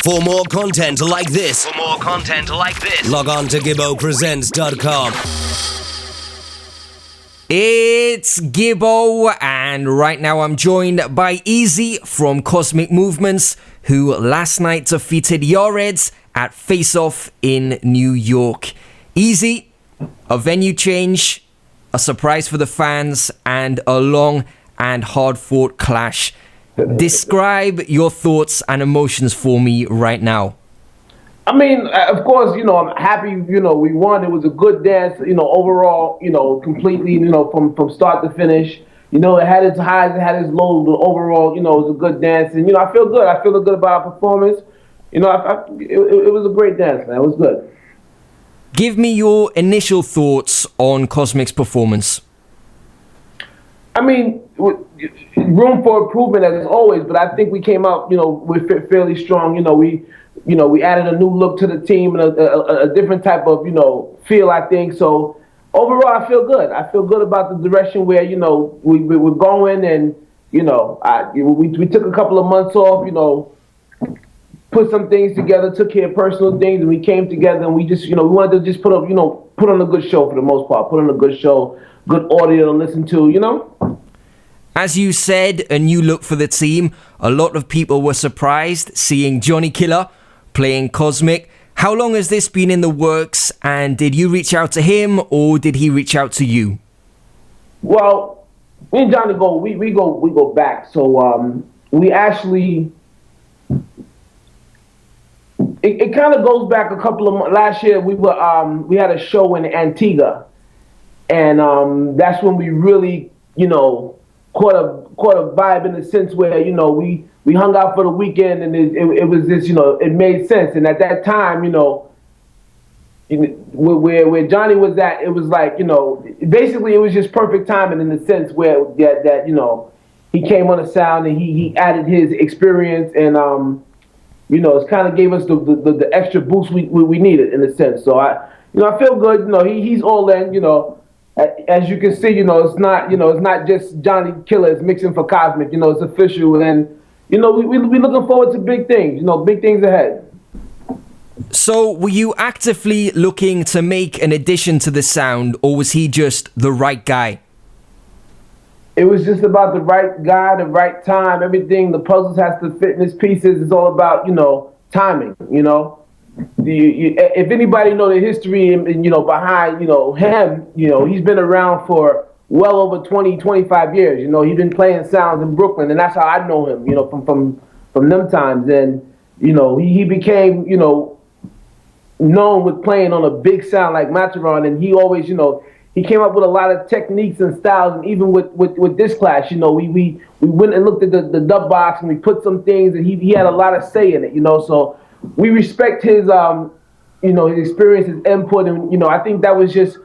For more content like this, log on to gibbopresents.com. It's Gibbo, and right now I'm joined by Easy from Kosmik Movements, who last night defeated Yared at Face Off in New York. Easy, a venue change, a surprise for the fans, and a long and hard-fought clash. Describe your thoughts and emotions for me right now. I mean, of course, I'm happy, we won. It was a good dance, overall, completely, from start to finish. It had its highs, it had its lows, but overall, it was a good dance. And, I feel good. I feel good about our performance. It was a great dance, man. It was good. Give me your initial thoughts on Kosmik's performance. I mean, room for improvement as always, but I think we came out, we're fairly strong. We added a new look to the team and a different type of, feel, I think. So overall, I feel good. I feel good about the direction where, we're going, and, we took a couple of months off, put some things together, took care of personal things, and we came together, and we just, we wanted to just put on a good show for the most part, put on a good show, good audio to listen to, As you said, a new look for the team. A lot of people were surprised seeing Johnny Killah playing Kosmik. How long has this been in the works, and did you reach out to him, or did he reach out to you? Well, me and Johnny we go back. So we actually, it kind of goes back a couple of months. Last year we had a show in Antigua, and that's when we really caught a vibe, in the sense where we hung out for the weekend, and it was this, it made sense. And at that time, where Johnny was at, it was like, basically it was just perfect timing, in the sense where that he came on the sound, and he added his experience, and it kind of gave us the extra boost we needed, in a sense. So I feel good. He's all in. As you can see, it's not just Johnny Killah. It's mixing for Kosmik. It's official, and we looking forward to big things. Big things ahead. So, were you actively looking to make an addition to the sound, or was he just the right guy? It was just about the right guy, the right time. Everything, the puzzles has to fit in its pieces. It's all about timing. If anybody know the history and behind him, he's been around for well over 20-25 years. He's been playing sounds in Brooklyn, and that's how I know him, from them times. And he became known with playing on a big sound like Mataron, and he always he came up with a lot of techniques and styles. And even with this clash, we went and looked at the dub box, and we put some things, and he had a lot of say in it. So we respect his his experience, his input, and I think that was just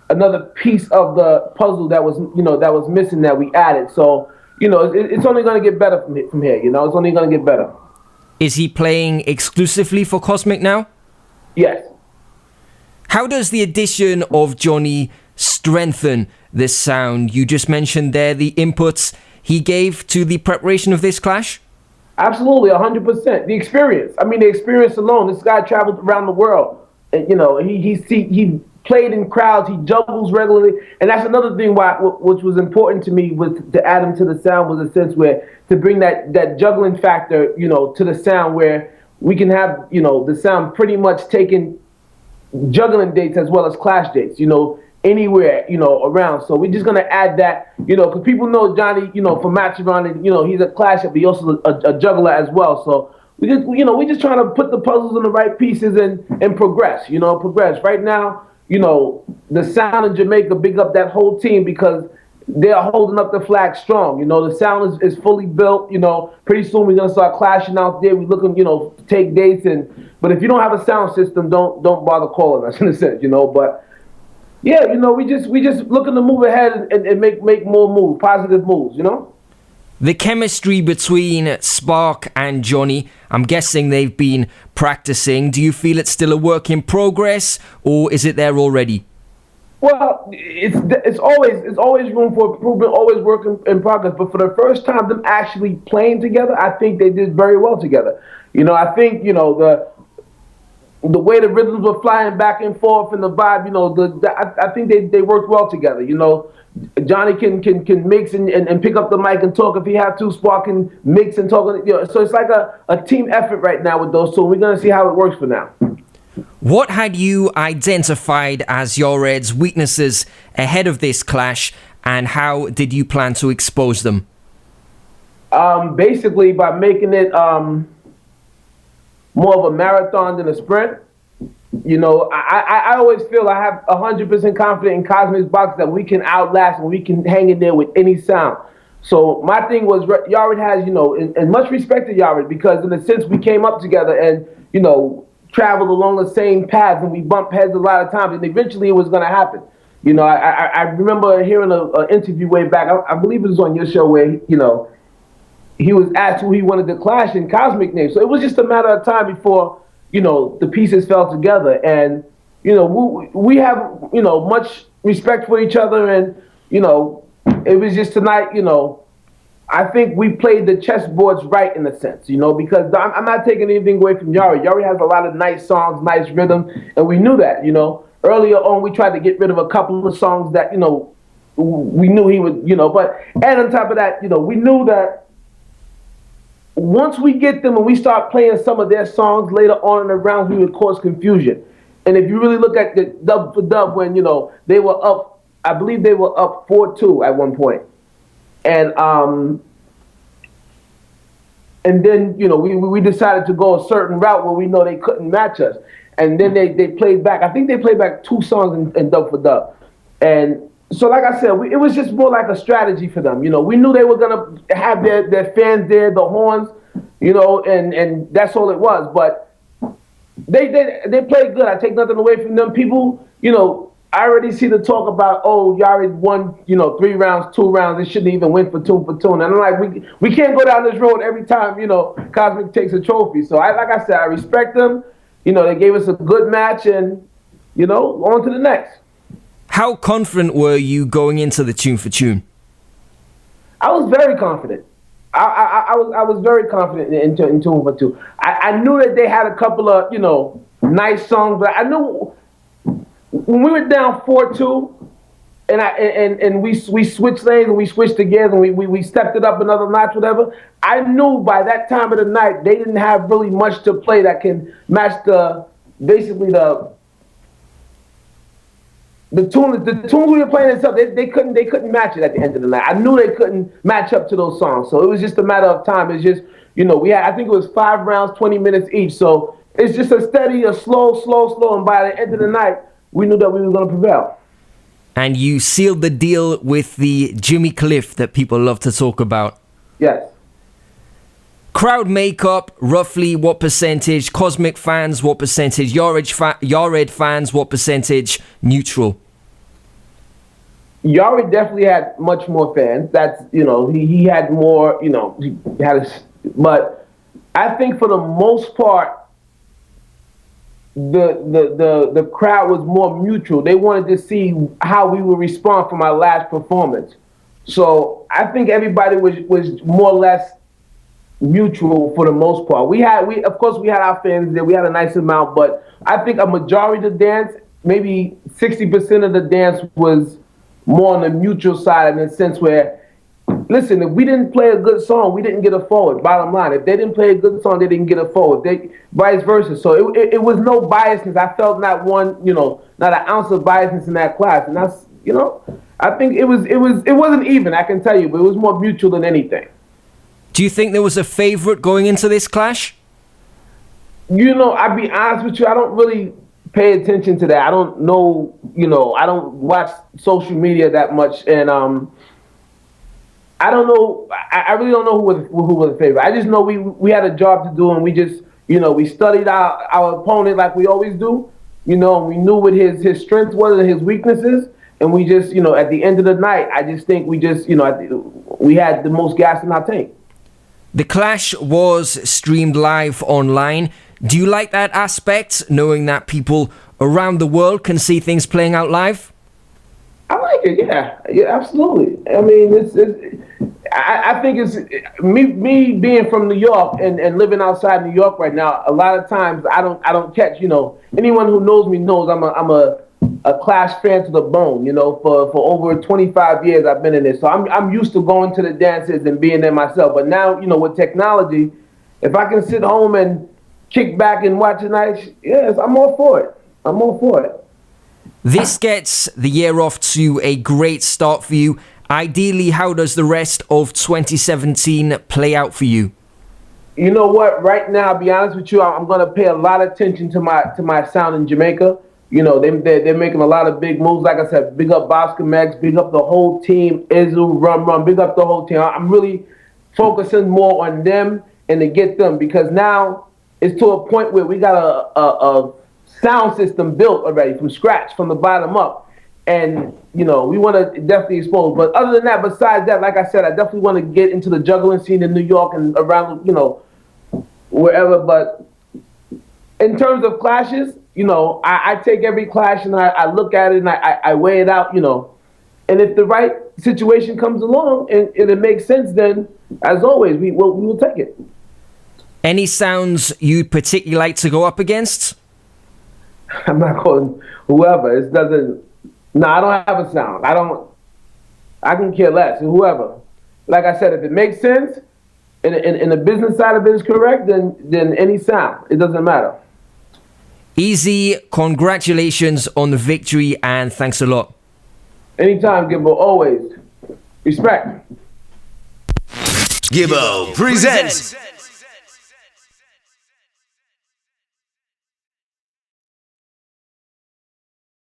another piece of the puzzle that was missing, that we added. So it's only going to get better from here. It's only going to get better. Is he playing exclusively for Kosmik now? Yes. How does the addition of Johnny strengthen this sound? You just mentioned there the inputs he gave to the preparation of this clash. Absolutely, 100%. The experience. I mean, the experience alone. This guy traveled around the world, and he played in crowds. He juggles regularly, and that's another thing which was important to me, was to add him to the sound, was a sense where to bring that juggling factor, to the sound, where we can have the sound pretty much taking juggling dates as well as clash dates. Anywhere, around. So we're just gonna add that, because people know Johnny, from Mataron, and he's a clasher, but he's also a juggler as well. So we just trying to put the puzzles in the right pieces and progress. Progress. Right now, the sound in Jamaica, big up that whole team, because they're holding up the flag strong. The sound is fully built. Pretty soon we're gonna start clashing out there. We're looking, to take dates, but if you don't have a sound system, don't bother calling us, in a sense. But yeah, we just looking to move ahead and make more moves, positive moves, The chemistry between Spark and Johnny, I'm guessing they've been practicing. Do you feel it's still a work in progress, or is it there already? Well, it's always room for improvement, always work in progress. But for the first time, them actually playing together, I think they did very well together. I think the way the rhythms were flying back and forth and the vibe, I think they worked well together. Johnny can mix and pick up the mic and talk if he have to. Spark can mix and talk. So it's like a team effort right now with those two. We're gonna see how it works for now. What had you identified as Yared's weaknesses ahead of this clash, and how did you plan to expose them? Basically by making it more of a marathon than a sprint. I always feel I have 100% confidence in Kosmik's box that we can outlast and we can hang in there with any sound. So my thing was, Yared has, and much respect to Yared, because in a sense we came up together and, traveled along the same paths and we bumped heads a lot of times, and eventually it was going to happen. I remember hearing an interview way back, I believe it was on your show, where, he was asked who he wanted to clash in Kosmik name. So it was just a matter of time before, the pieces fell together. And, we have, much respect for each other. And, it was just tonight, I think we played the chessboards right in a sense, because I'm not taking anything away from Yared. Yared has a lot of nice songs, nice rhythm. And we knew that, Earlier on, we tried to get rid of a couple of songs that, we knew he would, and on top of that, we knew that once we get them and we start playing some of their songs later on in the rounds, we would cause confusion. And if you really look at the dub for dub, when, they were up, I believe they were up 4-2 at one point. And then, we decided to go a certain route where we know they couldn't match us. And then they played back. I think they played back 2 songs in dub for dub. And so, like I said, it was just more like a strategy for them. We knew they were going to have their fans there, the horns, and that's all it was. But they played good. I take nothing away from them. People, I already see the talk about, oh, Yared won, 3 rounds, 2 rounds. They shouldn't even win for two. And I'm like, we can't go down this road every time, Kosmik takes a trophy. So, like I said, I respect them. They gave us a good match, and, on to the next. How confident were you going into the tune for tune? I was very confident. I was very confident in tune for tune. I knew that they had a couple of, nice songs, but I knew when we were down 4-2 and we switched lanes and we switched the gears and we stepped it up another notch, whatever. I knew by that time of the night they didn't have really much to play that can match the tunes we were playing itself. They couldn't match it at the end of the night. I knew they couldn't match up to those songs. So it was just a matter of time. It's just, we had, I think it was 5 rounds, 20 minutes each. So it's just a steady, a slow. And by the end of the night, we knew that we were going to prevail. And you sealed the deal with the Jimmy Cliff that people love to talk about. Yes. Crowd makeup, roughly what percentage? Kosmik fans, what percentage? Yared fans, what percentage? Neutral. Yared definitely had much more fans. That's, he had more, but I think for the most part, the crowd was more mutual. They wanted to see how we would respond from our last performance. So I think everybody was more or less mutual for the most part. Of course we had our fans there. We had a nice amount, but I think a majority of the dance, maybe 60% of the dance, was more on the mutual side, in the sense where, listen, if we didn't play a good song, we didn't get a forward. Bottom line, if they didn't play a good song, they didn't get a forward. Vice versa. So it was no biasness. I felt not an ounce of biasness in that class, and that's, I think it wasn't even, I can tell you, but it was more mutual than anything. Do you think there was a favorite going into this clash? I'll be honest with you, I don't really pay attention to that. I don't know, I don't watch social media that much, and I don't know. I really don't know who was the favorite. I just know we had a job to do, and we just, we studied our opponent like we always do, and we knew what his strengths was and his weaknesses, and we just, at the end of the night, I just think we just, we had the most gas in our tank. The clash was streamed live online. Do you like that aspect, knowing that people around the world can see things playing out live? I like it, yeah, absolutely. I mean, I think it's me being from New York and living outside New York right now. A lot of times I don't catch. Anyone who knows me knows I'm a Clash fan to the bone. For over 25 years I've been in this, so I'm used to going to the dances and being there myself. But now with technology, if I can sit home and kick back and watch a night, yes, I'm all for it. I'm all for it. This gets the year off to a great start for you. Ideally, how does the rest of 2017 play out for you? You know what? Right now, I'll be honest with you, I'm going to pay a lot of attention to my sound in Jamaica. They're making a lot of big moves. Like I said, big up Bosco X, big up the whole team, Izu, Rum, big up the whole team. I'm really focusing more on them and to get them, because now it's to a point where we got a sound system built already from scratch, from the bottom up. And, we want to definitely expose. But other than that, besides that, like I said, I definitely want to get into the juggling scene in New York and around, wherever. But in terms of clashes, I take every clash and I look at it and I weigh it out, And if the right situation comes along and it makes sense, then, as always, we will take it. Any sounds you'd particularly like to go up against? I'm not calling whoever. It doesn't... No, I don't have a sound. I can care less. Whoever. Like I said, if it makes sense, in the business side of it is correct, then any sound. It doesn't matter. Easy, congratulations on the victory and thanks a lot. Anytime, Gibbo. Always. Respect. Gibbo presents